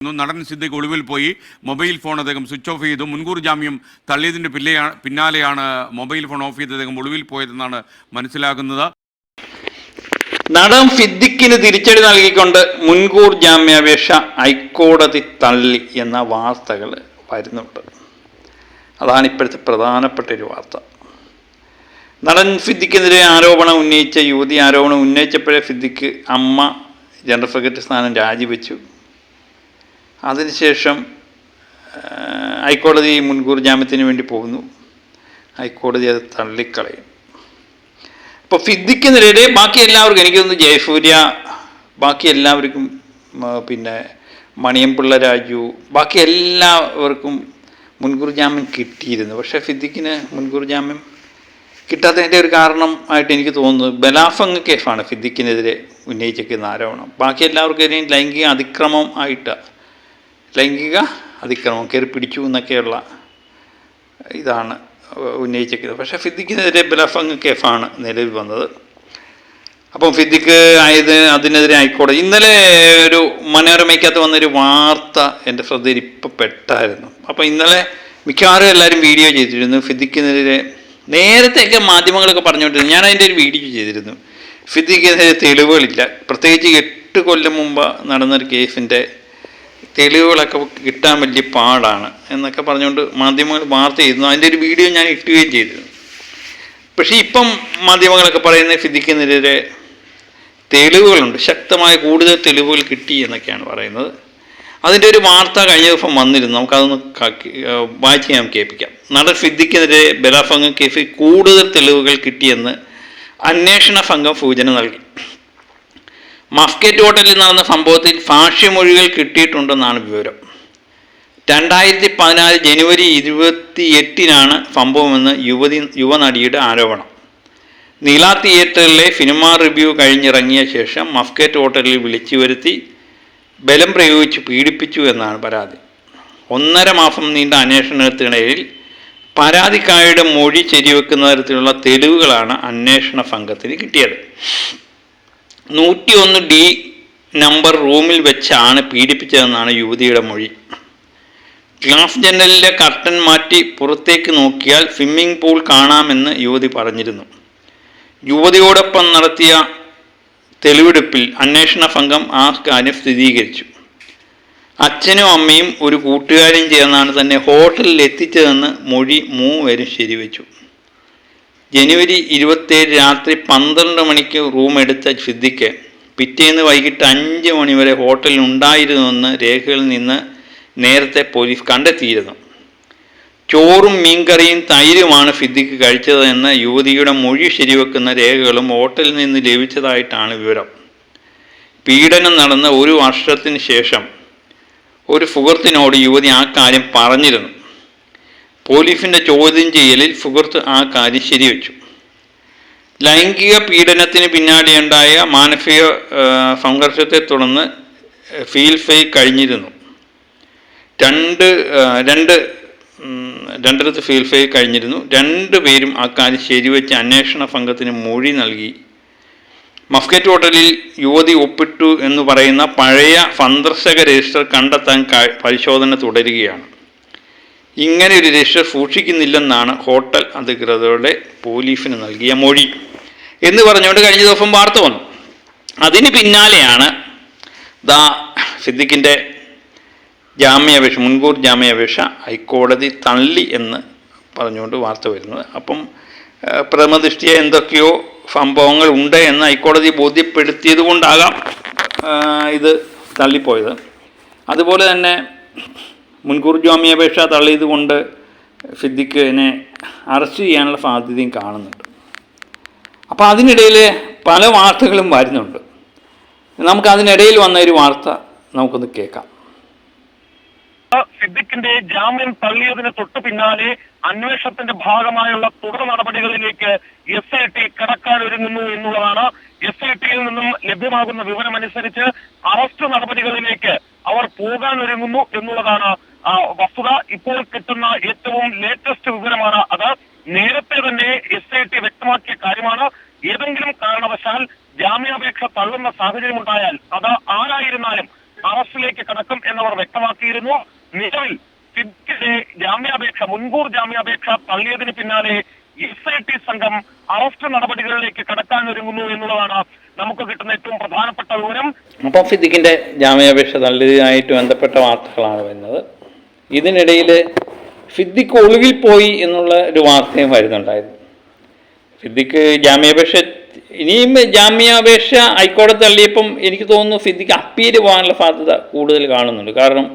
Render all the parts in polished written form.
നടൻ സിദ്ദിഖ് ഒളിവിൽ പോയി. മൊബൈൽ ഫോൺ അദ്ദേഹം സ്വിച്ച് ഓഫ് ചെയ്തു. മുൻകൂർ ജാമ്യം തള്ളിയതിൻ്റെ പിന്നാലെയാണ് മൊബൈൽ ഫോൺ ഓഫ് ചെയ്ത് അദ്ദേഹം ഒളിവിൽ പോയതെന്നാണ് മനസ്സിലാകുന്നത്. നടൻ സിദ്ദിഖിന് തിരിച്ചടി നൽകിക്കൊണ്ട് മുൻകൂർ ജാമ്യാപേക്ഷ ഹൈക്കോടതി തള്ളി എന്ന വാർത്തകൾ വരുന്നുണ്ട്. അതാണ് ഇപ്പോഴത്തെ പ്രധാനപ്പെട്ട ഒരു വാർത്ത. നടൻ സിദ്ദിഖിനെതിരെ ആരോപണം ഉന്നയിച്ച യുവതി ആരോപണം ഉന്നയിച്ചപ്പോഴേ സിദ്ദിഖ് അമ്മ ജനറൽ സെക്രട്ടറി സ്ഥാനം രാജിവെച്ചു. അതിനുശേഷം ഹൈക്കോടതി മുൻകൂർ ജാമ്യത്തിന് വേണ്ടി പോകുന്നു. ഹൈക്കോടതി അത് തള്ളിക്കളയും. അപ്പോൾ സിദ്ദിഖിനെതിരെ ബാക്കി എല്ലാവർക്കും, എനിക്കൊന്ന് ജയസൂര്യ, ബാക്കി എല്ലാവർക്കും, പിന്നെ മണിയംപിള്ള രാജു, ബാക്കി എല്ലാവർക്കും മുൻകൂർ ജാമ്യം കിട്ടിയിരുന്നു. പക്ഷേ സിദ്ദിഖിന് മുൻകൂർ ജാമ്യം കിട്ടാത്തതിൻ്റെ ഒരു കാരണം ആയിട്ട് എനിക്ക് തോന്നുന്നത് ബലാത്സംഗ കേസാണ് സിദ്ദിഖിനെതിരെ ഉന്നയിച്ചിരിക്കുന്ന ആരോപണം. ബാക്കി എല്ലാവർക്കും ഇതിനെയും ലൈംഗിക അതിക്രമം കയറി പിടിച്ചു എന്നൊക്കെയുള്ള ഇതാണ് ഉന്നയിച്ചിരിക്കുന്നത്. പക്ഷേ സിദ്ദിഖിനെതിരെ ബലാത്സംഗ കേസാണ് നിലവിൽ വന്നത്. അപ്പം സിദ്ദിഖ് അതിനെതിരെ ഹൈക്കോടതി ഇന്നലെ ഒരു മനോരമയ്ക്കകത്ത് വന്നൊരു വാർത്ത എൻ്റെ ശ്രദ്ധയിൽ ഇപ്പം പെട്ടായിരുന്നു. അപ്പോൾ ഇന്നലെ മിക്കവാറും എല്ലാവരും വീഡിയോ ചെയ്തിരുന്നു. സിദ്ദിഖിനെതിരെ നേരത്തെയൊക്കെ മാധ്യമങ്ങളൊക്കെ പറഞ്ഞുകൊണ്ടിരുന്നു. ഞാൻ അതിൻ്റെ ഒരു വീഡിയോ ചെയ്തിരുന്നു. സിദ്ദിഖിനെതിരെ തെളിവുകളില്ല, പ്രത്യേകിച്ച് 8 കൊല്ലം മുമ്പ് നടന്നൊരു കേസിൻ്റെ തെളിവുകളൊക്കെ കിട്ടാൻ വലിയ പാടാണ് എന്നൊക്കെ പറഞ്ഞുകൊണ്ട് മാധ്യമങ്ങൾ വാർത്ത ചെയ്യുന്നു. അതിൻ്റെ ഒരു വീഡിയോ ഞാൻ ഇട്ടുകയും ചെയ്തിരുന്നു. പക്ഷേ ഇപ്പം മാധ്യമങ്ങളൊക്കെ പറയുന്നത് സിദ്ദിഖിനെതിരെ തെളിവുകളുണ്ട്, ശക്തമായ കൂടുതൽ തെളിവുകൾ കിട്ടി എന്നൊക്കെയാണ് പറയുന്നത്. അതിൻ്റെ ഒരു വാർത്ത കഴിഞ്ഞ ദിവസം വന്നിരുന്നു. നമുക്കതൊന്ന് വായിച്ച് ഞാൻ കേൾപ്പിക്കാം. നടൻ സിദ്ദിഖിനെതിരെ ബലാത്സംഗ കേസിൽ കൂടുതൽ തെളിവുകൾ കിട്ടിയെന്ന് അന്വേഷണ സംഘം സൂചന നൽകി. മസ്കറ്റ് ഹോട്ടലിൽ നടന്ന സംഭവത്തിൽ സാക്ഷിമൊഴികൾ കിട്ടിയിട്ടുണ്ടെന്നാണ് വിവരം. 2014 ജനുവരി 28-നാണ് സംഭവമെന്ന് യുവനടിയുടെ ആരോപണം. നീല തിയേറ്ററിലെ സിനിമാ റിവ്യൂ കഴിഞ്ഞിറങ്ങിയ ശേഷം മസ്കറ്റ് ഹോട്ടലിൽ വിളിച്ചു വരുത്തി ബലം പ്രയോഗിച്ച് പീഡിപ്പിച്ചു എന്നാണ് പരാതി. 1.5 മാസം നീണ്ട അന്വേഷണത്തിനിടയിൽ പരാതിക്കാരുടെ മൊഴി ശരിവെക്കുന്ന തരത്തിലുള്ള തെളിവുകളാണ് അന്വേഷണ സംഘത്തിന് കിട്ടിയത്. 101D നമ്പർ റൂമിൽ വെച്ചാണ് പീഡിപ്പിച്ചതെന്നാണ് യുവതിയുടെ മൊഴി. ഗ്ലാസ് ജനലിലെ കർട്ടൻ മാറ്റി പുറത്തേക്ക് നോക്കിയാൽ സ്വിമ്മിംഗ് പൂൾ കാണാമെന്ന് യുവതി പറഞ്ഞിരുന്നു. യുവതിയോടൊപ്പം നടത്തിയ തെളിവെടുപ്പിൽ അന്വേഷണ സംഘം ആ കാര്യം സ്ഥിരീകരിച്ചു. അച്ഛനും അമ്മയും ഒരു കൂട്ടുകാരും ചേർന്നാണ് തന്നെ ഹോട്ടലിൽ എത്തിച്ചതെന്ന് മൊഴി 3 പേരും ശരിവെച്ചു. ജനുവരി 27 രാത്രി 12 മണിക്ക് റൂം എടുത്ത സിദ്ദിഖ് പിറ്റേന്ന് വൈകിട്ട് 5 മണി വരെ ഹോട്ടലിൽ ഉണ്ടായിരുന്നുവെന്ന് രേഖകളിൽ നിന്ന് നേരത്തെ പോലീസ് കണ്ടെത്തിയിരുന്നു. ചോറും മീൻകറിയും തൈരുമാണ് സിദ്ദിഖ് കഴിച്ചതെന്ന് യുവതിയുടെ മൊഴി ശരിവെക്കുന്ന രേഖകളും ഹോട്ടലിൽ നിന്ന് ലഭിച്ചതായിട്ടാണ് വിവരം. പീഡനം നടന്ന 1 വർഷത്തിന് ശേഷം ഒരു സുഹൃത്തിനോട് യുവതി ആ കാര്യം പറഞ്ഞിരുന്നു. പോലീസിൻ്റെ ചോദ്യം ചെയ്യലിൽ സുഹൃത്ത് ആ കാര്യം ശരിവെച്ചു. ലൈംഗിക പീഡനത്തിന് പിന്നാലെയുണ്ടായ മാനസിക സംഘർഷത്തെ തുടർന്ന് ഫീൽഫൈ കഴിഞ്ഞിരുന്നു. രണ്ടിടത്ത് ഫീൽഫൈ കഴിഞ്ഞിരുന്നു. 2 പേരും ആ കാര്യം ശരിവെച്ച് അന്വേഷണ സംഘത്തിന് മൊഴി നൽകി. മസ്കറ്റ് ഹോട്ടലിൽ യുവതി ഒപ്പിട്ടു എന്ന് പറയുന്ന പഴയ സന്ദർശക രജിസ്റ്റർ കണ്ടെത്താൻ പരിശോധന തുടരുകയാണ്. ഇങ്ങനെ ഒരു രജിസ്റ്റർ സൂക്ഷിക്കുന്നില്ലെന്നാണ് ഹോട്ടൽ അധികൃതരുടെ പോലീസിന് നൽകിയ മൊഴി എന്ന് പറഞ്ഞുകൊണ്ട് കഴിഞ്ഞ ദിവസം വാർത്ത വന്നു. അതിന് പിന്നാലെയാണ് സിദ്ദിഖിൻ്റെ മുൻകൂർ ജാമ്യാപേക്ഷ ഹൈക്കോടതി തള്ളി എന്ന് പറഞ്ഞുകൊണ്ട് വാർത്ത വരുന്നത്. അപ്പം പ്രഥമദൃഷ്ടിയ എന്തൊക്കെയോ സംഭവങ്ങൾ ഉണ്ട് എന്ന് ഹൈക്കോടതി ബോധ്യപ്പെടുത്തിയത് കൊണ്ടാകാം ഇത് തള്ളിപ്പോയത്. അതുപോലെ തന്നെ മുൻകൂർ ജാമ്യാപേക്ഷ തള്ളിയത് കൊണ്ട് സിദ്ദിഖിനെ അറസ്റ്റ് ചെയ്യാനുള്ള സാധ്യതയും കാണുന്നുണ്ട്. അപ്പോൾ അതിനിടയിൽ പല വാർത്തകളും വരുന്നുണ്ട്. നമുക്കതിനിടയിൽ വന്ന ഒരു വാർത്ത നമുക്കൊന്ന് കേൾക്കാം. സിദ്ദിഖിന്റെ ജാമ്യം തള്ളിയതിന് തൊട്ടു പിന്നാലെ അന്വേഷണത്തിന്റെ ഭാഗമായുള്ള തുടർ നടപടികളിലേക്ക് SIT കടക്കാൻ ഒരുങ്ങുന്നു എന്നുള്ളതാണ്. SITയിൽ നിന്നും ലഭ്യമാകുന്ന വിവരമനുസരിച്ച് അറസ്റ്റ് നടപടികളിലേക്ക് അവർ പോകാൻ ഒരുങ്ങുന്നു എന്നുള്ളതാണ് വസ്തുത. ഇപ്പോൾ കിട്ടുന്ന ഏറ്റവും ലേറ്റസ്റ്റ് വിവരമാണ് അത്. നേരത്തെ തന്നെ SIT വ്യക്തമാക്കിയ കാര്യമാണ്. ഏതെങ്കിലും കാരണവശാൽ ജാമ്യാപേക്ഷ തള്ളുന്ന സാഹചര്യമുണ്ടായാൽ അത് ആരായിരുന്നാലും അറസ്റ്റിലേക്ക് കടക്കും എന്നവർ വ്യക്തമാക്കിയിരുന്നു. നിലവിൽ സിദ്ദിഖിന്റെ ജാമ്യാപേക്ഷ, മുൻകൂർ ജാമ്യാപേക്ഷ തള്ളിയതിന് പിന്നാലെ SIT സംഘം അറസ്റ്റ് നടപടികളിലേക്ക് കടക്കാൻ ഒരുങ്ങുന്നു എന്നുള്ളതാണ് നമുക്ക് കിട്ടുന്ന ഏറ്റവും പ്രധാനപ്പെട്ട വിവരം. അപ്പം സിദ്ദിഖിന്റെ ജാമ്യാപേക്ഷ തള്ളിയതുമായിട്ട് ബന്ധപ്പെട്ട വാർത്തകളാണ് വരുന്നത്. ഇതിനിടയിൽ സിദ്ദിഖ് ഒളിവിൽ പോയി എന്നുള്ള ഒരു വാർത്തയും വരുന്നുണ്ടായിരുന്നു. സിദ്ദിഖ് ഇനിയും ജാമ്യാപേക്ഷ ഹൈക്കോടതി തള്ളിയപ്പം എനിക്ക് തോന്നുന്നു സിദ്ദിഖ് അപ്പീൽ പോകാനുള്ള സാധ്യത കൂടുതൽ കാണുന്നുണ്ട്. കാരണം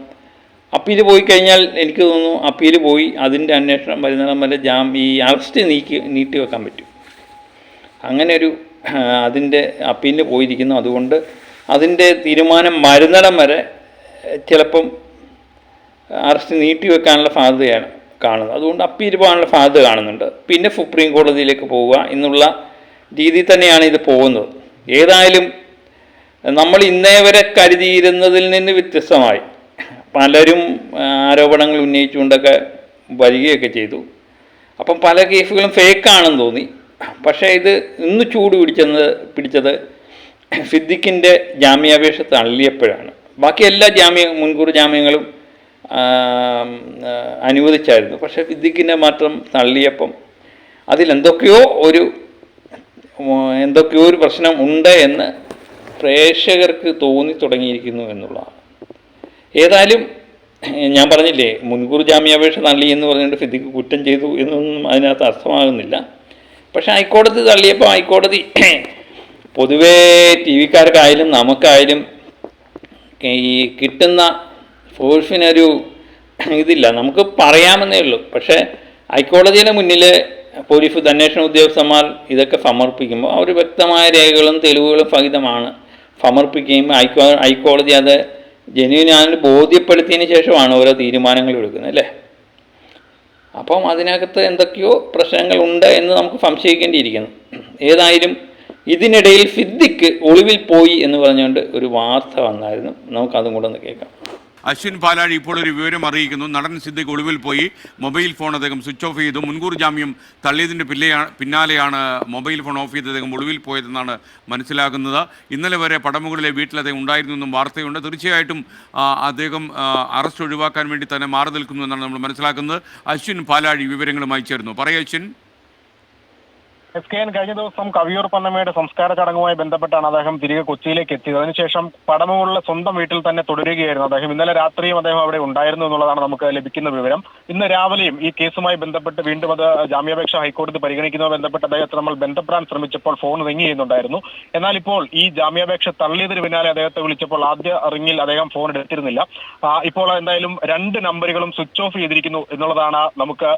അപ്പീൽ പോയി കഴിഞ്ഞാൽ എനിക്ക് തോന്നുന്നു അപ്പീൽ പോയി അതിൻ്റെ അന്വേഷണം വരുന്നിടം വരെ ഈ അറസ്റ്റ് നീട്ടി വെക്കാൻ പറ്റും. അങ്ങനെ ഒരു അതിൻ്റെ അപ്പീലിന് പോയിരിക്കുന്നു. അതുകൊണ്ട് അതിൻ്റെ തീരുമാനം വരുന്നിടം വരെ ചിലപ്പം അറസ്റ്റ് നീട്ടി വെക്കാനുള്ള സാധ്യതയാണ് കാണുന്നത്. അതുകൊണ്ട് അപ്പീൽ പോകാനുള്ള സാധ്യത കാണുന്നുണ്ട്. പിന്നെ സുപ്രീം കോടതിയിലേക്ക് പോവുക എന്നുള്ള രീതിയിൽ തന്നെയാണ് ഇത് പോകുന്നത്. ഏതായാലും നമ്മൾ ഇന്നേ വരെ കരുതിയിരുന്നതിൽ നിന്ന് വ്യത്യസ്തമായി പലരും ആരോപണങ്ങൾ ഉന്നയിച്ചുകൊണ്ടൊക്കെ വരികയൊക്കെ ചെയ്തു. അപ്പം പല കേസുകളും ഫേക്കാണെന്ന് തോന്നി. പക്ഷേ ഇത് ഇന്ന് ചൂട് പിടിച്ചത് സിദ്ദിഖിൻ്റെ ജാമ്യാപേക്ഷ തള്ളിയപ്പോഴാണ്. ബാക്കി എല്ലാ മുൻകൂർ ജാമ്യങ്ങളും അനുവദിച്ചായിരുന്നു. പക്ഷേ സിദ്ദിഖിനെ മാത്രം തള്ളിയപ്പം അതിലെന്തൊക്കെയോ ഒരു പ്രശ്നം ഉണ്ട് എന്ന് പ്രേക്ഷകർക്ക് തോന്നി തുടങ്ങിയിരിക്കുന്നു എന്നുള്ളതാണ്. ഏതായാലും ഞാൻ പറഞ്ഞില്ലേ, മുൻകൂർ ജാമ്യാപേക്ഷ തള്ളി എന്ന് പറഞ്ഞുകൊണ്ട് സിദ്ദിഖ് കുറ്റം ചെയ്തു എന്നൊന്നും അതിനകത്ത് അർത്ഥമാകുന്നില്ല. പക്ഷേ ഹൈക്കോടതി തള്ളിയപ്പോൾ ഹൈക്കോടതി പൊതുവേ ടി വിക്കാർക്കായാലും നമുക്കായാലും ഈ കിട്ടുന്ന ഫോഴ്സിനൊരു ഇതില്ല, നമുക്ക് പറയാമെന്നേ ഉള്ളൂ. പക്ഷേ ഹൈക്കോടതിയുടെ മുന്നിൽ പോലീസ് അന്വേഷണ ഉദ്യോഗസ്ഥന്മാർ ഇതൊക്കെ സമർപ്പിക്കുമ്പോൾ അവർ വ്യക്തമായ രേഖകളും തെളിവുകളും സഹിതമാണ് സമർപ്പിക്കുകയും ഹൈക്കോടതി അത് ജെന്യുവിനാണെന്ന് ബോധ്യപ്പെടുത്തിയതിന് ശേഷമാണ് ഓരോ തീരുമാനങ്ങൾ എടുക്കുന്നത്, അല്ലേ? അപ്പം അതിനകത്ത് എന്തൊക്കെയോ പ്രശ്നങ്ങളുണ്ട് എന്ന് നമുക്ക് സംശയിക്കേണ്ടിയിരിക്കുന്നു. ഏതായാലും ഇതിനിടയിൽ സിദ്ദിഖ് ഒളിവിൽ പോയി എന്ന് പറഞ്ഞുകൊണ്ട് ഒരു വാർത്ത വന്നായിരുന്നു. നമുക്കതും കൂടെ ഒന്ന് കേൾക്കാം. അശ്വിൻ പാലാഴി ഇപ്പോൾ ഒരു വിവരം അറിയിക്കുന്നു. നടൻ സിദ്ദിഖ് ഒളിവിൽ പോയി. മൊബൈൽ ഫോൺ അദ്ദേഹം സ്വിച്ച് ഓഫ് ചെയ്തു. മുൻകൂർ ജാമ്യം തള്ളിയതിൻ്റെ പിന്നാലെയാണ് മൊബൈൽ ഫോൺ ഓഫ് ചെയ്ത് അദ്ദേഹം ഒളിവിൽ പോയതെന്നാണ് മനസ്സിലാക്കുന്നത്. ഇന്നലെ വരെ പടമുകളിലെ വീട്ടിൽ അദ്ദേഹം ഉണ്ടായിരുന്നു എന്നും വാർത്തയുണ്ട്. തീർച്ചയായിട്ടും അദ്ദേഹം അറസ്റ്റ് ഒഴിവാക്കാൻ വേണ്ടി തന്നെ മാറി നിൽക്കുന്നു എന്നാണ് നമ്മൾ മനസ്സിലാക്കുന്നത്. അശ്വിൻ പാലാഴി വിവരങ്ങളുമായി ചേർന്നു. പറയൂ അശ്വിൻ. SKN കഴിഞ്ഞ ദിവസം കവിയൂർ പൊന്നമ്മയുടെ സംസ്കാര ചടങ്ങുമായി ബന്ധപ്പെട്ടാണ് അദ്ദേഹം തിരികെ കൊച്ചിയിലേക്ക് എത്തിയത്. അതിനുശേഷം പടമുകളിലെ സ്വന്തം വീട്ടിൽ തന്നെ തുടരുകയായിരുന്നു അദ്ദേഹം. ഇന്നലെ രാത്രിയും അദ്ദേഹം അവിടെ ഉണ്ടായിരുന്നു എന്നുള്ളതാണ് നമുക്ക് ലഭിക്കുന്ന വിവരം. ഇന്ന് രാവിലെയും ഈ കേസുമായി ബന്ധപ്പെട്ട് വീണ്ടും അത് ജാമ്യാപേക്ഷ ഹൈക്കോടതി പരിഗണിക്കുന്നതുമായി ബന്ധപ്പെട്ട് അദ്ദേഹത്തെ നമ്മൾ ബന്ധപ്പെടാൻ ശ്രമിച്ചപ്പോൾ ഫോൺ റിംഗ് ചെയ്യുന്നുണ്ടായിരുന്നു. എന്നാൽ ഇപ്പോൾ ഈ ജാമ്യാപേക്ഷ തള്ളിയതിന് പിന്നാലെ അദ്ദേഹത്തെ വിളിച്ചപ്പോൾ ആദ്യ റിംഗിൽ അദ്ദേഹം ഫോൺ എടുത്തിരുന്നില്ല. ഇപ്പോൾ എന്തായാലും 2 നമ്പറുകളും സ്വിച്ച് ഓഫ് ചെയ്തിരിക്കുന്നു എന്നുള്ളതാണ് നമുക്ക്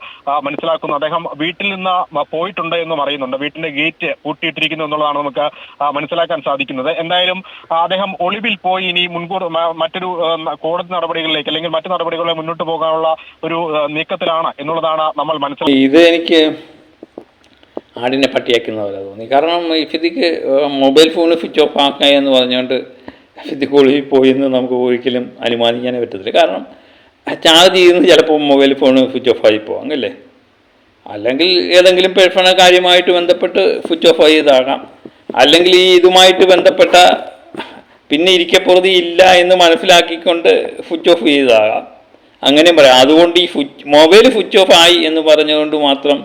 മനസ്സിലാക്കുന്നത്. അദ്ദേഹം വീട്ടിൽ നിന്ന് പോയിട്ടുണ്ട് എന്നും അറിയുന്നു. വീട്ടിന്റെ ഗേറ്റ് പൂട്ടിയിട്ടിരിക്കുന്നു എന്നുള്ളതാണ് നമുക്ക് മനസ്സിലാക്കാൻ സാധിക്കുന്നത്. എന്തായാലും അദ്ദേഹം ഒളിവിൽ പോയി ഇനി മുൻകൂർ മറ്റൊരു കോടതി നടപടികളിലേക്ക് അല്ലെങ്കിൽ മറ്റു നടപടികളിലേക്ക് മുന്നോട്ട് പോകാനുള്ള ഒരു നീക്കത്തിലാണ് എന്നുള്ളതാണ് നമ്മൾ മനസ്സിലാക്കുന്നത്. ഇത് എനിക്ക് ആടിനെ പട്ടിയാക്കുന്ന പോലെ തോന്നി. കാരണം Siddique mobile phone switch off ആക്കുക എന്ന് പറഞ്ഞുകൊണ്ട് സിദ്ദിഖ് ഒളിവിൽ പോയി എന്ന് നമുക്ക് ഒരിക്കലും അനുമാനിക്കാനേ പറ്റത്തില്ല. കാരണം ചാർജ് ചെയ്യുന്നത് ചിലപ്പോൾ മൊബൈൽ ഫോൺ സ്വിച്ച് ഓഫ് ആയി പോകാം, അല്ലേ? അല്ലെങ്കിൽ ഏതെങ്കിലും പേഴ്സണൽ കാര്യമായിട്ട് ബന്ധപ്പെട്ട് സ്വിച്ച് ഓഫ് ചെയ്താകാം. അല്ലെങ്കിൽ ഇതുമായിട്ട് ബന്ധപ്പെട്ട പിന്നെ ഇരിക്കപ്പുറതി ഇല്ല എന്ന് മനസ്സിലാക്കിക്കൊണ്ട് സ്വിച്ച് ഓഫ് ചെയ്താകാം. അങ്ങനെയും പറയാം. അതുകൊണ്ട് ഈ മൊബൈൽ സ്വിച്ച് ഓഫ് ആയി എന്ന് പറഞ്ഞുകൊണ്ട് മാത്രം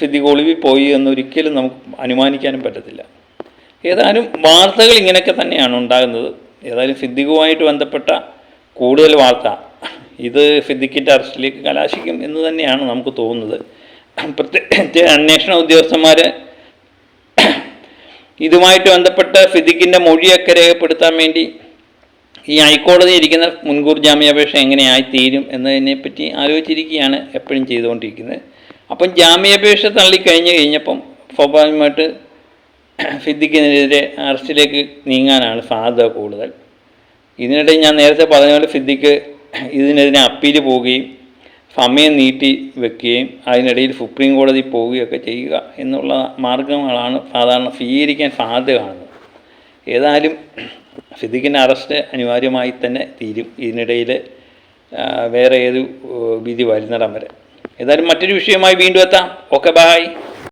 സിദ്ദിഖ് ഒളിവിൽ പോയി എന്നൊരിക്കലും നമുക്ക് അനുമാനിക്കാനും പറ്റത്തില്ല. ഏതായാലും വാർത്തകൾ ഇങ്ങനെയൊക്കെ തന്നെയാണ് ഉണ്ടാകുന്നത്. ഏതായാലും സിദ്ദിഖുമായിട്ട് ബന്ധപ്പെട്ട കൂടുതൽ വാർത്ത ഇത് സിദ്ദിഖിൻ്റെ അറസ്റ്റിലേക്ക് കലാശിക്കും എന്ന് തന്നെയാണ് നമുക്ക് തോന്നുന്നത്. പ്രത്യേകിച്ച് അന്വേഷണ ഉദ്യോഗസ്ഥന്മാർ ഇതുമായിട്ട് ബന്ധപ്പെട്ട സിദ്ദിഖിൻ്റെ മൊഴിയൊക്കെ രേഖപ്പെടുത്താൻ വേണ്ടി ഈ ഹൈക്കോടതി ഇരിക്കുന്ന മുൻകൂർ ജാമ്യാപേക്ഷ എങ്ങനെയായി തീരും എന്നതിനെപ്പറ്റി ആലോചിച്ചിരിക്കുകയാണ് എപ്പോഴും ചെയ്തുകൊണ്ടിരിക്കുന്നത്. അപ്പം ജാമ്യാപേക്ഷ കഴിഞ്ഞപ്പം സ്വാഭാവികമായിട്ട് സിദ്ദിഖിനെതിരെ അറസ്റ്റിലേക്ക് നീങ്ങാനാണ് സാധ്യത കൂടുതൽ. ഇതിനിടെ ഞാൻ നേരത്തെ പറഞ്ഞ പോലെ സിദ്ദിഖ് ഇതിനെതിരെ അപ്പീൽ പോവുകയും സമയം നീട്ടി വെക്കുകയും അതിനിടയിൽ സുപ്രീം കോടതി പോവുകയൊക്കെ ചെയ്യുക എന്നുള്ള മാർഗങ്ങളാണ് സാധാരണ സ്വീകരിക്കാൻ സാധ്യത കാണുന്നത്. ഏതായാലും സിദ്ദിഖിൻ്റെ അറസ്റ്റ് അനിവാര്യമായി തന്നെ തീരും ഇതിനിടയിൽ വേറെ ഏതു വിധി വരുന്നിടം വരെ. ഏതായാലും മറ്റൊരു വിഷയമായി വീണ്ടും എത്താം. Okay, by.